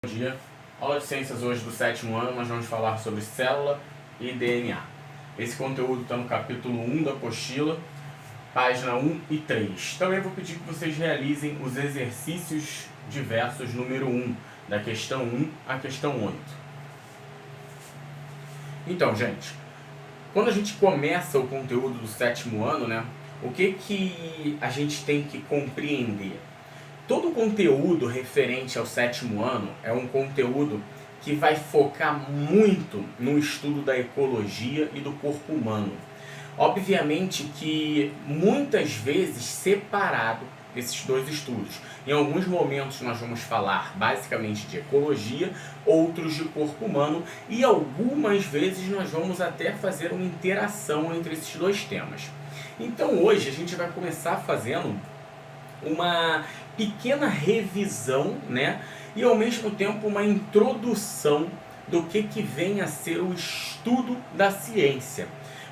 Bom dia, aula de ciências hoje do 7º ano, nós vamos falar sobre célula e DNA. Esse conteúdo está no capítulo 1 da apostila, página 1 e 3. Também vou pedir que vocês realizem os exercícios diversos número 1, da questão 1 à questão 8. Então, gente, quando a gente começa o conteúdo do 7º ano, o que a gente tem que compreender? Todo o conteúdo referente ao 7º ano é um conteúdo que vai focar muito no estudo da ecologia e do corpo humano. Obviamente que muitas vezes separado esses dois estudos. Em alguns momentos nós vamos falar basicamente de ecologia, outros de corpo humano e algumas vezes nós vamos até fazer uma interação entre esses dois temas. Então hoje a gente vai começar fazendo uma pequena revisão, e ao mesmo tempo uma introdução do que vem a ser o estudo da ciência.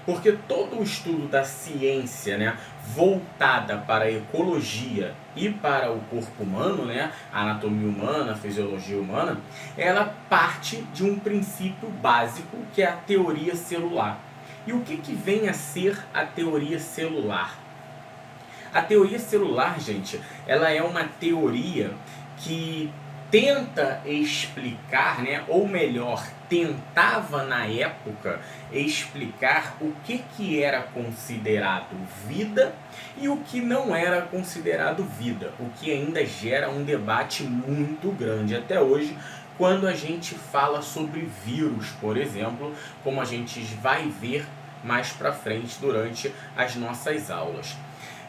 Porque todo o estudo da ciência, voltada para a ecologia e para o corpo humano, a anatomia humana, a fisiologia humana, ela parte de um princípio básico que é a teoria celular. E o que vem a ser a teoria celular? A teoria celular, gente, ela é uma teoria que tenta explicar, ou melhor, tentava na época explicar o que era considerado vida e o que não era considerado vida, o que ainda gera um debate muito grande até hoje, quando a gente fala sobre vírus, por exemplo, como a gente vai ver mais pra frente durante as nossas aulas.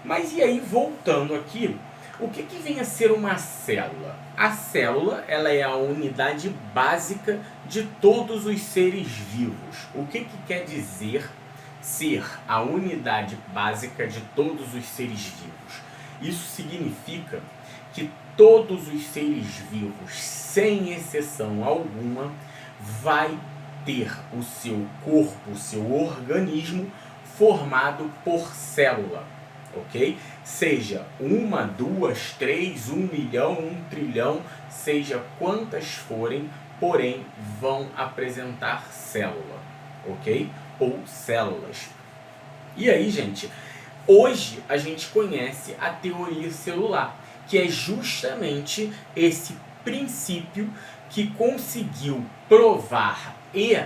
Mas e aí, voltando aqui, o que vem a ser uma célula? A célula, ela é a unidade básica de todos os seres vivos. O que quer dizer ser a unidade básica de todos os seres vivos? Isso significa que todos os seres vivos, sem exceção alguma, vai ter o seu corpo, o seu organismo formado por célula. Ok? Seja uma, duas, três, 1 milhão, 1 trilhão, seja quantas forem, porém vão apresentar célula, ok? Ou células. E aí, gente, hoje a gente conhece a teoria celular, que é justamente esse princípio que conseguiu provar e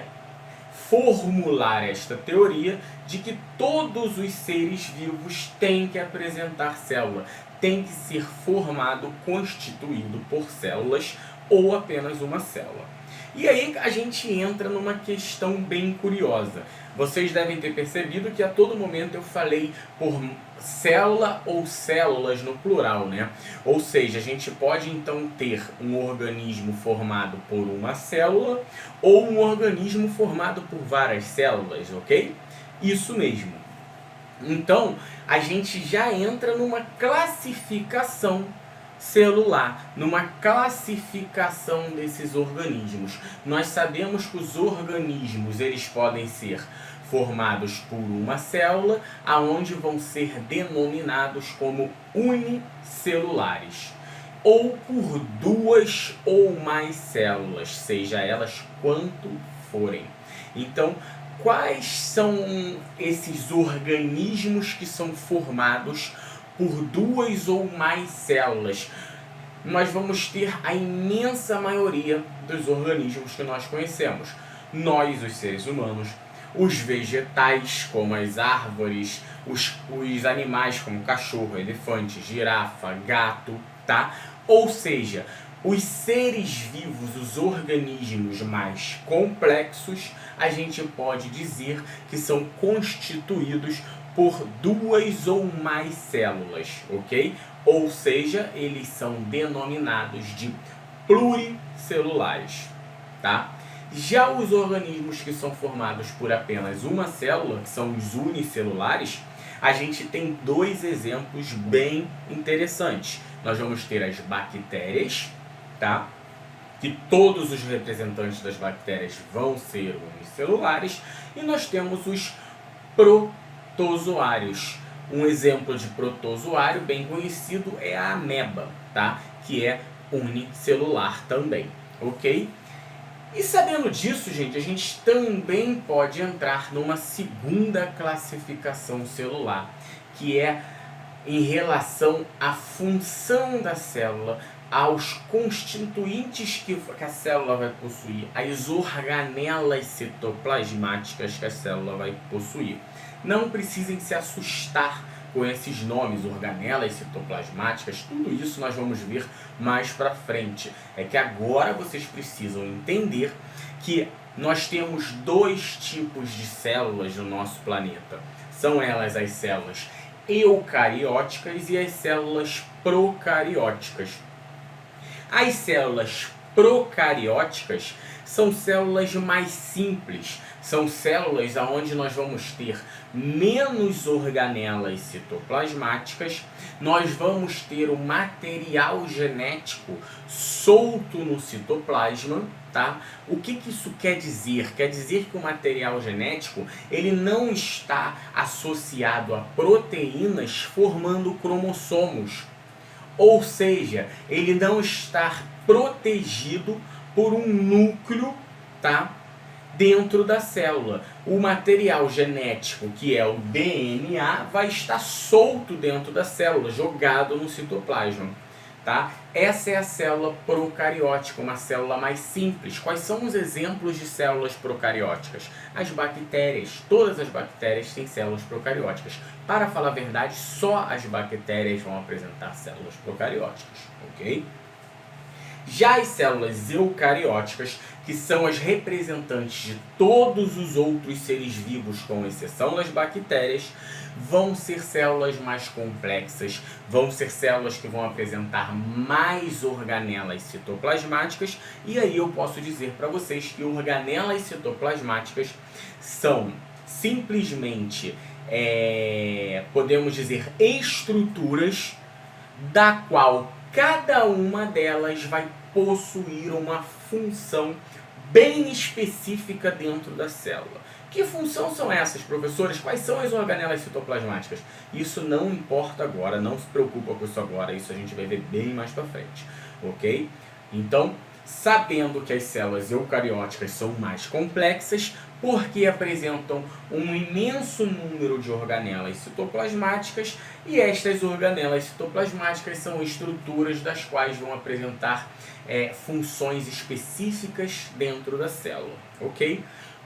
formular esta teoria de que todos os seres vivos têm que apresentar célula, tem que ser formado, constituído por células ou apenas uma célula. E aí a gente entra numa questão bem curiosa. Vocês devem ter percebido que a todo momento eu falei por célula ou células no plural, Ou seja, a gente pode então ter um organismo formado por uma célula ou um organismo formado por várias células, ok? Isso mesmo. Então, a gente já entra numa classificação celular, numa classificação desses organismos. Nós sabemos que os organismos, eles podem ser formados por uma célula, aonde vão ser denominados como unicelulares, ou por duas ou mais células, seja elas quanto forem. Então, quais são esses organismos que são formados por duas ou mais células? Nós vamos ter a imensa maioria dos organismos que nós conhecemos. Nós, os seres humanos, os vegetais, como as árvores, os animais, como cachorro, elefante, girafa, gato, tá? Ou seja, os seres vivos, os organismos mais complexos, a gente pode dizer que são constituídos por duas ou mais células, ok? Ou seja, eles são denominados de pluricelulares, tá? Já os organismos que são formados por apenas uma célula, que são os unicelulares, a gente tem dois exemplos bem interessantes. Nós vamos ter as bactérias, tá? Que todos os representantes das bactérias vão ser unicelulares, e nós temos os protozoários. Um exemplo de protozoário bem conhecido é a ameba, tá? Que é unicelular também. ok? E sabendo disso, gente, a gente também pode entrar numa segunda classificação celular, que é em relação à função da célula, aos constituintes que a célula vai possuir, as organelas citoplasmáticas que a célula vai possuir. Não precisem se assustar com esses nomes, organelas citoplasmáticas, tudo isso nós vamos ver mais para frente. É que agora vocês precisam entender que nós temos dois tipos de células no nosso planeta. São elas as células eucarióticas e as células procarióticas. As células procarióticas são células mais simples, são células onde nós vamos ter menos organelas citoplasmáticas, nós vamos ter o material genético solto no citoplasma, tá? O que isso quer dizer? Quer dizer que o material genético ele não está associado a proteínas formando cromossomos. Ou seja, ele não está protegido por um núcleo, tá, dentro da célula. O material genético, que é o DNA, vai estar solto dentro da célula, jogado no citoplasma. Tá? Essa é a célula procariótica, uma célula mais simples. Quais são os exemplos de células procarióticas? As bactérias. Todas as bactérias têm células procarióticas. Para falar a verdade, só as bactérias vão apresentar células procarióticas, ok? Já as células eucarióticas, que são as representantes de todos os outros seres vivos, com exceção das bactérias, vão ser células mais complexas, vão ser células que vão apresentar mais organelas citoplasmáticas, e aí eu posso dizer para vocês que organelas citoplasmáticas são simplesmente, podemos dizer, estruturas da qual cada uma delas vai possuir uma função bem específica dentro da célula. Que função são essas, professores? Quais são as organelas citoplasmáticas? Isso não importa agora, não se preocupa com isso agora, isso a gente vai ver bem mais para frente, ok? Então, sabendo que as células eucarióticas são mais complexas, porque apresentam um imenso número de organelas citoplasmáticas, e estas organelas citoplasmáticas são estruturas das quais vão apresentar funções específicas dentro da célula, ok?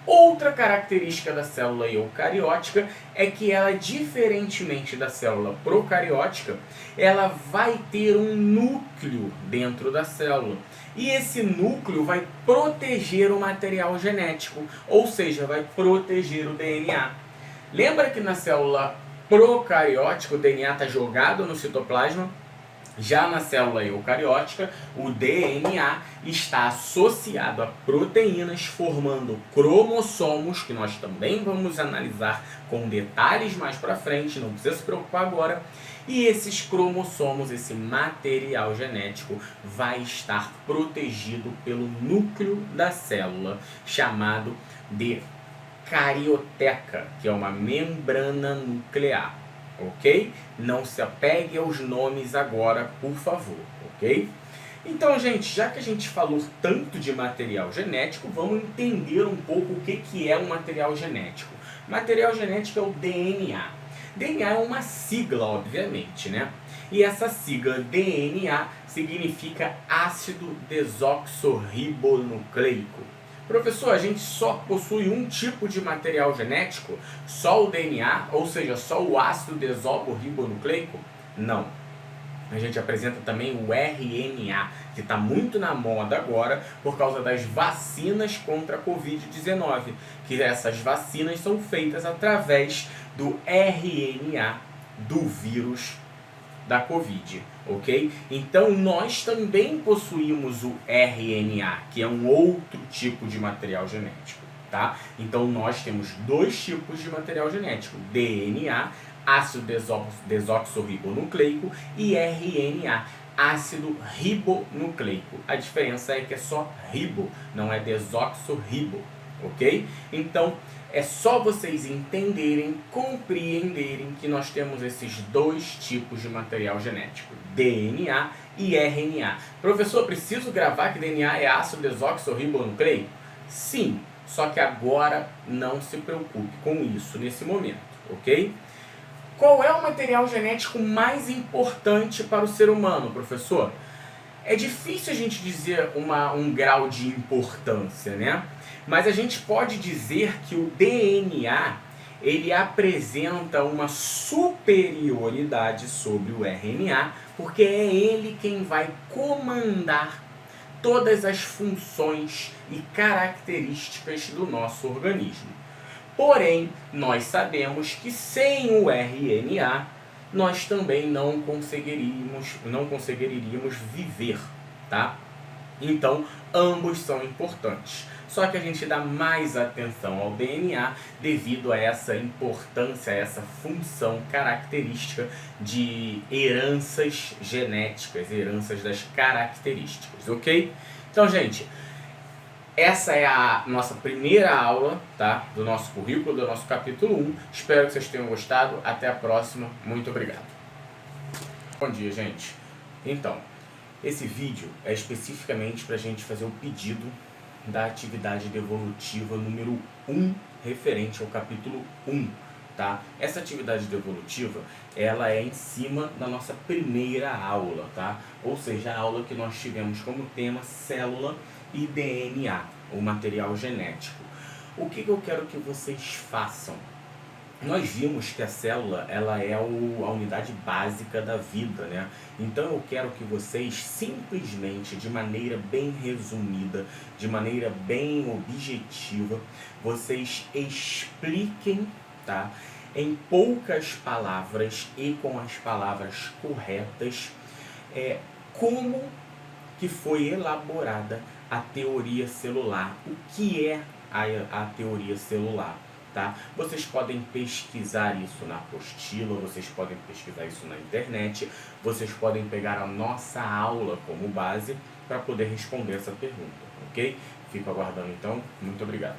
Outra característica da célula eucariótica é que ela, diferentemente da célula procariótica, ela vai ter um núcleo dentro da célula. E esse núcleo vai proteger o material genético, ou seja, vai proteger o DNA. Lembra que na célula procariótica o DNA está jogado no citoplasma? Já na célula eucariótica, o DNA está associado a proteínas formando cromossomos, que nós também vamos analisar com detalhes mais para frente, não precisa se preocupar agora. E esses cromossomos, esse material genético, vai estar protegido pelo núcleo da célula, chamado de carioteca, que é uma membrana nuclear. Ok? Não se apegue aos nomes agora, por favor, ok? Então, gente, já que a gente falou tanto de material genético, vamos entender um pouco o que é um material genético. Material genético é o DNA. DNA é uma sigla, obviamente, né? E essa sigla DNA significa ácido desoxirribonucleico. Professor, a gente só possui um tipo de material genético? Só o DNA? Ou seja, só o ácido desoxirribonucleico? Não. A gente apresenta também o RNA, que está muito na moda agora por causa das vacinas contra a Covid-19. Que essas vacinas são feitas através do RNA do vírus da Covid, ok? Então nós também possuímos o RNA, que é um outro tipo de material genético, tá? Então nós temos dois tipos de material genético: DNA, ácido desoxirribonucleico, e RNA, ácido ribonucleico. A diferença é que é só ribo, não é desoxirribo, ok? Então é só vocês entenderem, compreenderem que nós temos esses dois tipos de material genético: DNA e RNA. Professor, preciso gravar que DNA é ácido desoxirribonucleico? Sim, só que agora não se preocupe com isso nesse momento, ok? Qual é o material genético mais importante para o ser humano, professor? É difícil a gente dizer um grau de importância, né? Mas a gente pode dizer que o DNA, ele apresenta uma superioridade sobre o RNA, porque é ele quem vai comandar todas as funções e características do nosso organismo. Porém, nós sabemos que sem o RNA, nós também não conseguiríamos viver, tá? Então, ambos são importantes. Só que a gente dá mais atenção ao DNA devido a essa importância, a essa função característica de heranças genéticas, heranças das características, ok? Então, gente, essa é a nossa primeira aula, tá? Do nosso currículo, do nosso capítulo 1. Espero que vocês tenham gostado. Até a próxima. Muito obrigado. Bom dia, gente. Então, esse vídeo é especificamente para a gente fazer o pedido da atividade devolutiva número 1, referente ao capítulo 1. Tá? Essa atividade devolutiva, ela é em cima da nossa primeira aula, tá? Ou seja, a aula que nós tivemos como tema célula e DNA, o material genético. O que eu quero que vocês façam? Nós vimos que a célula, ela é a unidade básica da vida, né? Então eu quero que vocês simplesmente, de maneira bem resumida, de maneira bem objetiva, vocês expliquem, tá? Em poucas palavras e com as palavras corretas, como que foi elaborada a teoria celular. O que é a teoria celular? Tá? Vocês podem pesquisar isso na apostila, vocês podem pesquisar isso na internet, vocês podem pegar a nossa aula como base para poder responder essa pergunta, ok? Fico aguardando então, muito obrigado.